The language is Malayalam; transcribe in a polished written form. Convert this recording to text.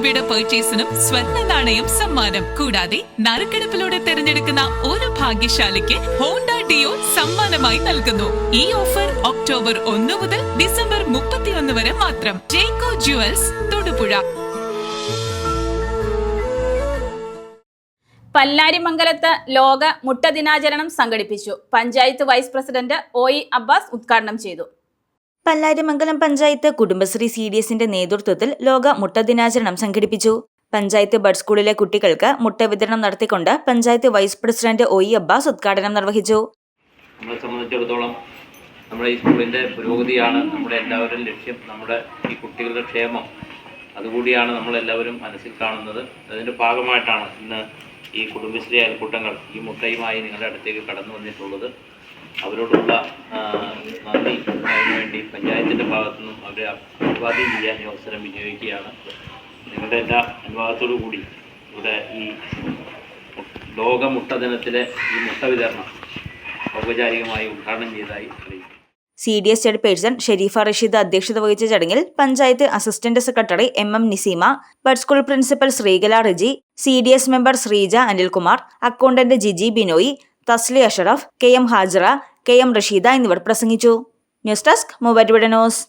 രൂപയുടെ പർച്ചേസിനും സ്വർണ്ണ നാണയം സമ്മാനം. കൂടാതെ നറുക്കെടുപ്പിലൂടെ തിരഞ്ഞെടുക്കുന്ന ഒരു ഭാഗ്യശാലിക്ക് ഹോണ്ട ഡിയോ സമ്മാനമായി നൽകുന്നു. ഈ ഓഫർ ഒക്ടോബർ 1 മുതൽ ഡിസംബർ 31 വരെ മാത്രം. ജേക്കോ ജുവൽസ്, തൊടുപുഴ. പല്ലാരിമംഗലത്ത് ലോക മുട്ട ദിനാചരണം സംഘടിപ്പിച്ചു. Panchayat vice president OE Abbas ഉദ്ഘാടനം ചെയ്തു. പല്ലാരിമംഗലം പഞ്ചായത്ത് കുടുംബശ്രീ CDSന്റെ നേതൃത്വത്തിൽ ലോക മുട്ട ദിനാചരണം സംഘടിപ്പിച്ചു. പഞ്ചായത്ത് ബഡ് സ്കൂളിലെ കുട്ടികൾക്ക് മുട്ട വിതരണം നടത്തിക്കൊണ്ട് panchayat vice president OE Abbas ഉദ്ഘാടനം നിർവഹിച്ചു. നമ്മളെ സംബന്ധിച്ചിടത്തോളം നമ്മുടെ ഈ സ്കൂളിൻ്റെ പുരോഗതിയാണ് നമ്മുടെ എല്ലാവരും ലക്ഷ്യം. നമ്മുടെ ഈ കുട്ടികളുടെ ക്ഷേമം അതുകൂടിയാണ് നമ്മളെല്ലാവരും മനസ്സിൽ കാണുന്നത്. അതിൻ്റെ ഭാഗമായിട്ടാണ് ഇന്ന് ഈ കുടുംബശ്രീ അയൽക്കൂട്ടങ്ങൾ ഈ മുട്ടയുമായി നിങ്ങളുടെ അടുത്തേക്ക് കടന്നു വന്നിട്ടുള്ളത്. അവരോടുള്ള നന്ദി വേണ്ടി പഞ്ചായത്തിൻ്റെ ഭാഗത്തു നിന്നും അവരെ അഭിവാദ്യം ചെയ്യാൻ ഈ അവസരം വിനിയോഗിക്കുകയാണ്. നിങ്ങളുടെ എല്ലാ അനുവാദത്തോടു കൂടി ഇവിടെ ഈ ലോക മുട്ട ദിനത്തിലെ ഈ മുട്ട വിതരണം ഔപചാരികമായി ഉദ്ഘാടനം ചെയ്തതായി അറിയിക്കും. CDS ചെയർപേഴ്സൺ ഷെരീഫ റഷീദ് അധ്യക്ഷത വഹിച്ച ചടങ്ങിൽ panchayat assistant secretary MM Niseema, bud school principal Sreekala Reji, CDS member Sreeja Anilkumar, accountant Jiji Binoy, Thasli Ashraf, KM Hajara, KM Rasheeda എന്നിവർ പ്രസംഗിച്ചു. News desk Muvattupuzha news.